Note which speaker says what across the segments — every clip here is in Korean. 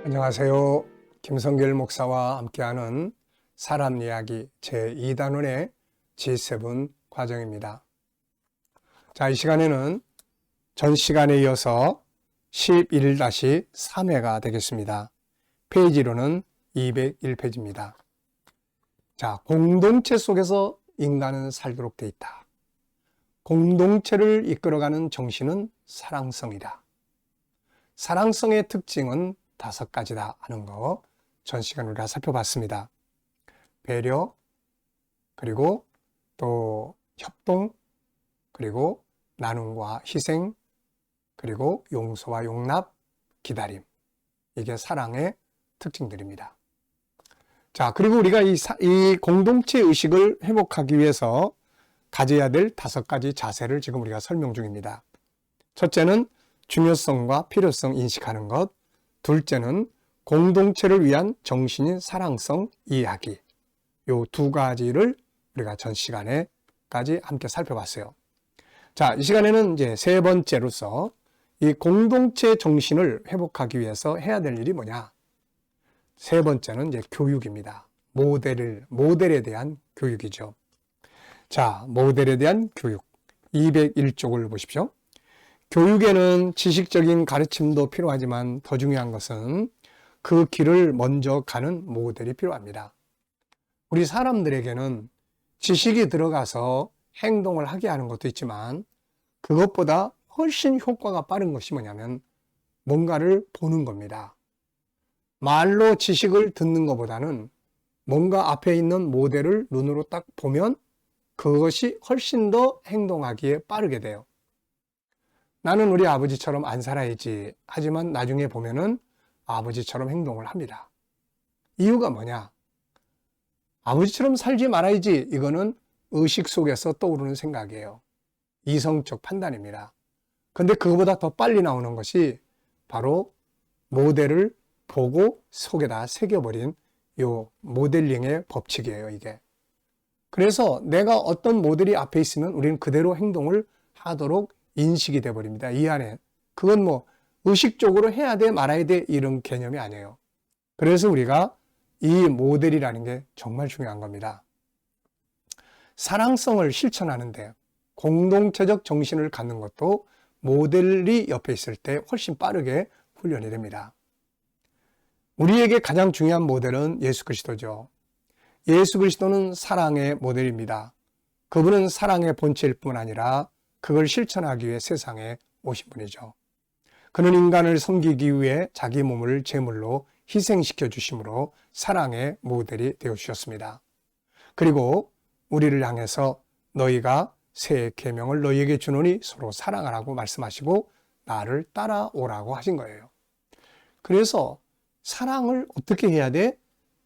Speaker 1: 안녕하세요. 김성길 목사와 함께하는 사람 이야기 제2단원의 G7 과정입니다. 자, 이 시간에는 전 시간에 이어서 11-3회가 되겠습니다. 페이지로는 201페이지입니다. 자, 공동체 속에서 인간은 살도록 돼 있다. 공동체를 이끌어가는 정신은 사랑성이다. 사랑성의 특징은 5가지다 하는 거 전 시간 우리가 살펴봤습니다. 배려, 그리고 또 협동, 그리고 나눔과 희생, 그리고 용서와 용납, 기다림. 이게 사랑의 특징들입니다. 자, 그리고 우리가 이 공동체 의식을 회복하기 위해서 가져야 될 5가지 자세를 지금 우리가 설명 중입니다. 첫째는 중요성과 필요성 인식하는 것. 둘째는 공동체를 위한 정신인 사랑성 이야기. 이 2가지를 우리가 전 시간에까지 함께 살펴봤어요. 자, 이 시간에는 이제 3번째로서 이 공동체 정신을 회복하기 위해서 해야 될 일이 뭐냐? 3번째는 이제 교육입니다. 모델에 대한 교육이죠. 자, 모델에 대한 교육. 201쪽을 보십시오. 교육에는 지식적인 가르침도 필요하지만 더 중요한 것은 그 길을 먼저 가는 모델이 필요합니다. 우리 사람들에게는 지식이 들어가서 행동을 하게 하는 것도 있지만 그것보다 훨씬 효과가 빠른 것이 뭐냐면 뭔가를 보는 겁니다. 말로 지식을 듣는 것보다는 뭔가 앞에 있는 모델을 눈으로 딱 보면 그것이 훨씬 더 행동하기에 빠르게 돼요. 나는 우리 아버지처럼 안 살아야지. 하지만 나중에 보면은 아버지처럼 행동을 합니다. 이유가 뭐냐? 아버지처럼 살지 말아야지. 이거는 의식 속에서 떠오르는 생각이에요. 이성적 판단입니다. 근데 그거보다 더 빨리 나오는 것이 바로 모델을 보고 속에다 새겨버린 요 모델링의 법칙이에요, 이게. 그래서 내가 어떤 모델이 앞에 있으면 우리는 그대로 행동을 하도록 인식이 돼버립니다. 이 안에. 그건 뭐 의식적으로 해야 돼 말아야 돼 이런 개념이 아니에요. 그래서 우리가 이 모델이라는 게 정말 중요한 겁니다. 사랑성을 실천하는데 공동체적 정신을 갖는 것도 모델이 옆에 있을 때 훨씬 빠르게 훈련이 됩니다. 우리에게 가장 중요한 모델은 예수 그리스도죠. 예수 그리스도는 사랑의 모델입니다. 그분은 사랑의 본체일 뿐 아니라 그걸 실천하기 위해 세상에 오신 분이죠. 그는 인간을 섬기기 위해 자기 몸을 제물로 희생시켜 주심으로 사랑의 모델이 되어 주셨습니다. 그리고 우리를 향해서 너희가 새 계명을 너희에게 주노니 서로 사랑하라고 말씀하시고 나를 따라오라고 하신 거예요. 그래서 사랑을 어떻게 해야 돼?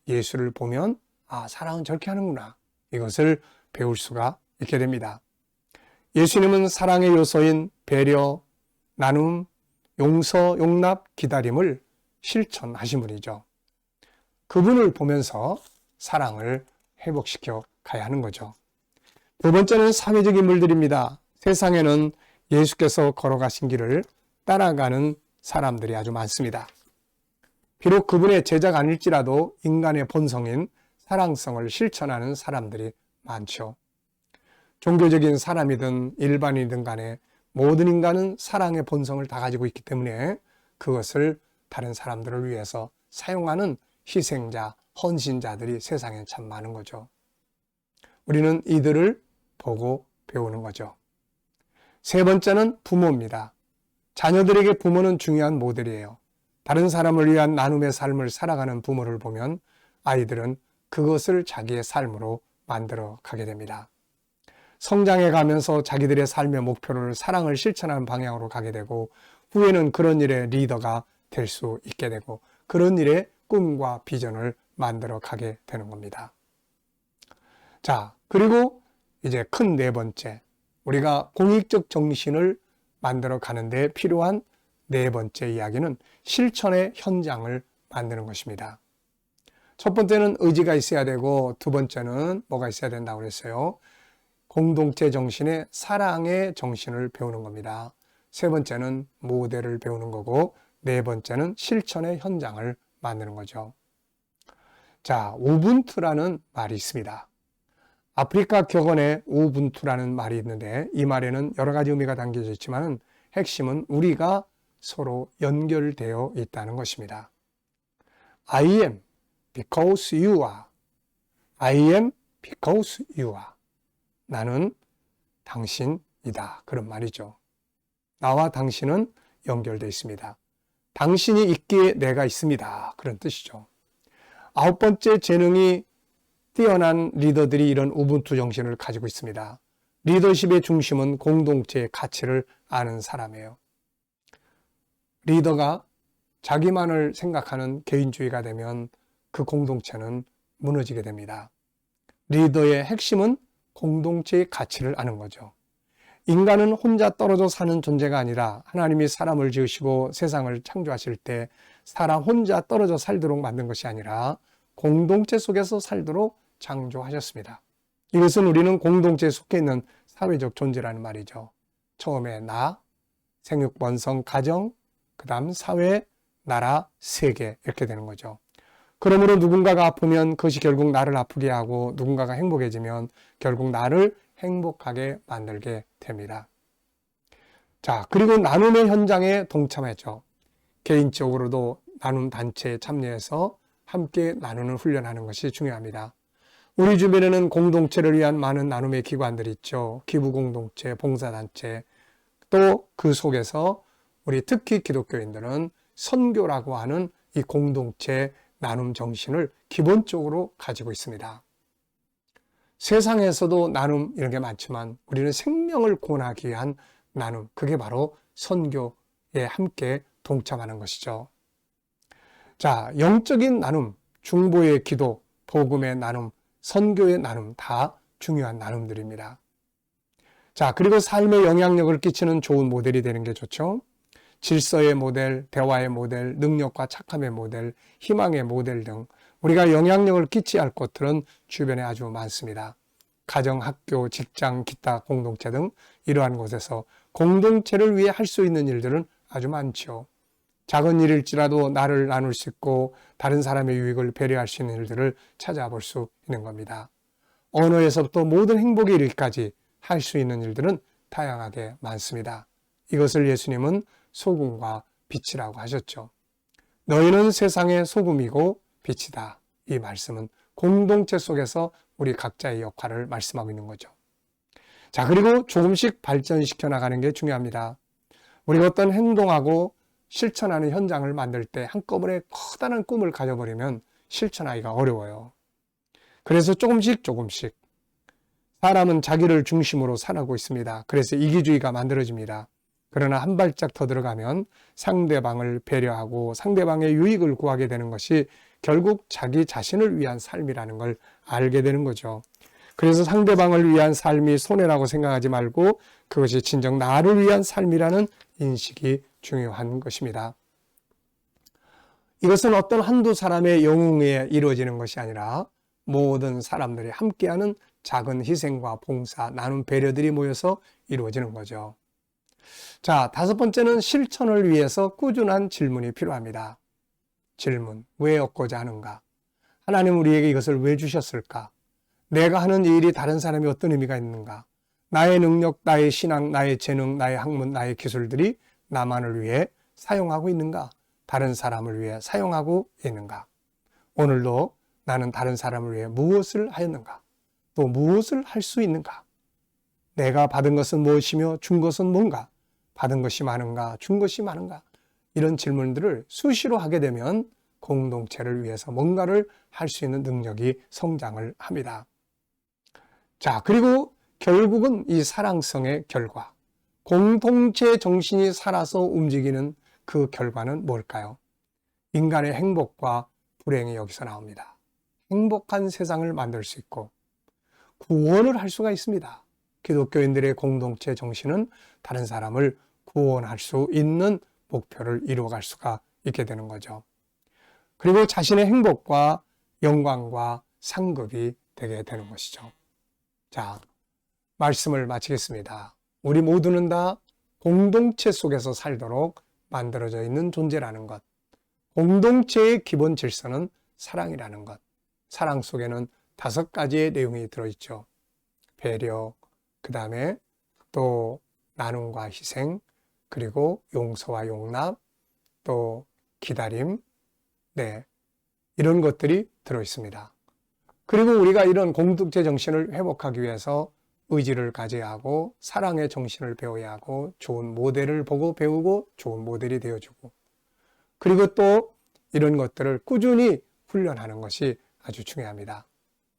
Speaker 1: 예수를 보면 아, 사랑은 저렇게 하는구나. 이것을 배울 수가 있게 됩니다. 예수님은 사랑의 요소인 배려, 나눔, 용서, 용납, 기다림을 실천하신 분이죠. 그분을 보면서 사랑을 회복시켜 가야 하는 거죠. 2번째는 사회적 인물들입니다. 세상에는 예수께서 걸어가신 길을 따라가는 사람들이 아주 많습니다. 비록 그분의 제자가 아닐지라도 인간의 본성인 사랑성을 실천하는 사람들이 많죠. 종교적인 사람이든 일반인이든 간에 모든 인간은 사랑의 본성을 다 가지고 있기 때문에 그것을 다른 사람들을 위해서 사용하는 희생자, 헌신자들이 세상에 참 많은 거죠. 우리는 이들을 보고 배우는 거죠. 3번째는 부모입니다. 자녀들에게 부모는 중요한 모델이에요. 다른 사람을 위한 나눔의 삶을 살아가는 부모를 보면 아이들은 그것을 자기의 삶으로 만들어 가게 됩니다. 성장해 가면서 자기들의 삶의 목표를 사랑을 실천하는 방향으로 가게 되고 후에는 그런 일의 리더가 될 수 있게 되고 그런 일의 꿈과 비전을 만들어 가게 되는 겁니다. 자, 그리고 이제 큰 4번째, 우리가 공익적 정신을 만들어 가는데 필요한 4번째 이야기는 실천의 현장을 만드는 것입니다. 첫 번째는 의지가 있어야 되고 2번째는 뭐가 있어야 된다고 그랬어요? 공동체 정신의 사랑의 정신을 배우는 겁니다. 3번째는 모델을 배우는 거고 4번째는 실천의 현장을 만드는 거죠. 자, 우분투라는 말이 있습니다. 아프리카 격언에 우분투라는 말이 있는데 이 말에는 여러 가지 의미가 담겨져 있지만 핵심은 우리가 서로 연결되어 있다는 것입니다. I am because you are. I am because you are. 나는 당신이다. 그런 말이죠. 나와 당신은 연결되어 있습니다. 당신이 있기에 내가 있습니다. 그런 뜻이죠. 9번째, 재능이 뛰어난 리더들이 이런 우분투 정신을 가지고 있습니다. 리더십의 중심은 공동체의 가치를 아는 사람이에요. 리더가 자기만을 생각하는 개인주의가 되면 그 공동체는 무너지게 됩니다. 리더의 핵심은 공동체의 가치를 아는 거죠. 인간은 혼자 떨어져 사는 존재가 아니라 하나님이 사람을 지으시고 세상을 창조하실 때 사람 혼자 떨어져 살도록 만든 것이 아니라 공동체 속에서 살도록 창조하셨습니다. 이것은 우리는 공동체에 속해 있는 사회적 존재라는 말이죠. 처음에 나, 생육, 번성, 가정, 그 다음 사회, 나라, 세계 이렇게 되는 거죠. 그러므로 누군가가 아프면 그것이 결국 나를 아프게 하고 누군가가 행복해지면 결국 나를 행복하게 만들게 됩니다. 자, 그리고 나눔의 현장에 동참했죠. 개인적으로도 나눔 단체에 참여해서 함께 나누는 훈련하는 것이 중요합니다. 우리 주변에는 공동체를 위한 많은 나눔의 기관들이 있죠. 기부공동체, 봉사단체, 또 그 속에서 우리 특히 기독교인들은 선교라고 하는 이 공동체 나눔 정신을 기본적으로 가지고 있습니다. 세상에서도 나눔 이런 게 많지만 우리는 생명을 구원하기 위한 나눔, 그게 바로 선교에 함께 동참하는 것이죠. 자, 영적인 나눔, 중보의 기도, 복음의 나눔, 선교의 나눔 다 중요한 나눔들입니다. 자, 그리고 삶에 영향력을 끼치는 좋은 모델이 되는 게 좋죠. 질서의 모델, 대화의 모델, 능력과 착함의 모델, 희망의 모델 등 우리가 영향력을 끼쳐야 할 것들은 주변에 아주 많습니다. 가정, 학교, 직장, 기타 공동체 등 이러한 곳에서 공동체를 위해 할 수 있는 일들은 아주 많죠. 작은 일일지라도 나를 나눌 수 있고 다른 사람의 유익을 배려할 수 있는 일들을 찾아볼 수 있는 겁니다. 언어에서부터 모든 행복에 이르기까지 할 수 있는 일들은 다양하게 많습니다. 이것을 예수님은 소금과 빛이라고 하셨죠. 너희는 세상의 소금이고 빛이다. 이 말씀은 공동체 속에서 우리 각자의 역할을 말씀하고 있는 거죠. 자, 그리고 조금씩 발전시켜 나가는 게 중요합니다. 우리가 어떤 행동하고 실천하는 현장을 만들 때 한꺼번에 커다란 꿈을 가져버리면 실천하기가 어려워요. 그래서 조금씩 사람은 자기를 중심으로 살아가고 있습니다. 그래서 이기주의가 만들어집니다. 그러나 한 발짝 더 들어가면 상대방을 배려하고 상대방의 유익을 구하게 되는 것이 결국 자기 자신을 위한 삶이라는 걸 알게 되는 거죠. 그래서 상대방을 위한 삶이 손해라고 생각하지 말고 그것이 진정 나를 위한 삶이라는 인식이 중요한 것입니다. 이것은 어떤 한두 사람의 영웅에 이루어지는 것이 아니라 모든 사람들이 함께하는 작은 희생과 봉사, 나눔, 배려들이 모여서 이루어지는 거죠. 자, 5번째는 실천을 위해서 꾸준한 질문이 필요합니다. 질문, 왜 얻고자 하는가? 하나님 우리에게 이것을 왜 주셨을까? 내가 하는 이 일이 다른 사람이 어떤 의미가 있는가? 나의 능력, 나의 신앙, 나의 재능, 나의 학문, 나의 기술들이 나만을 위해 사용하고 있는가? 다른 사람을 위해 사용하고 있는가? 오늘도 나는 다른 사람을 위해 무엇을 하였는가? 또 무엇을 할 수 있는가? 내가 받은 것은 무엇이며 준 것은 뭔가? 받은 것이 많은가? 준 것이 많은가? 이런 질문들을 수시로 하게 되면 공동체를 위해서 뭔가를 할 수 있는 능력이 성장을 합니다. 자, 그리고 결국은 이 사랑성의 결과, 공동체 정신이 살아서 움직이는 그 결과는 뭘까요? 인간의 행복과 불행이 여기서 나옵니다. 행복한 세상을 만들 수 있고 구원을 할 수가 있습니다. 기독교인들의 공동체 정신은 다른 사람을 구원할 수 있는 목표를 이루어갈 수가 있게 되는 거죠. 그리고 자신의 행복과 영광과 상급이 되게 되는 것이죠. 자, 말씀을 마치겠습니다. 우리 모두는 다 공동체 속에서 살도록 만들어져 있는 존재라는 것. 공동체의 기본 질서는 사랑이라는 것. 사랑 속에는 5가지의 내용이 들어있죠. 배려, 그 다음에 또 나눔과 희생, 그리고 용서와 용납, 또 기다림, 네, 이런 것들이 들어있습니다. 그리고 우리가 이런 공동체 정신을 회복하기 위해서 의지를 가져야 하고 사랑의 정신을 배워야 하고 좋은 모델을 보고 배우고 좋은 모델이 되어주고 그리고 또 이런 것들을 꾸준히 훈련하는 것이 아주 중요합니다.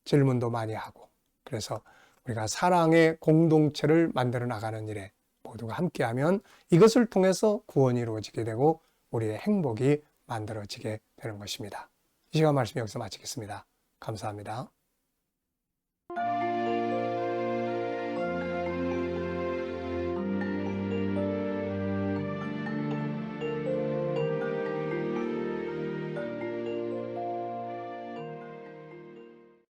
Speaker 1: 질문도 많이 하고 그래서 우리가 사랑의 공동체를 만들어 나가는 일에 모두가 함께하면 이것을 통해서 구원이 이루어지게 되고 우리의 행복이 만들어지게 되는 것입니다. 이 시간 말씀 여기서 마치겠습니다. 감사합니다.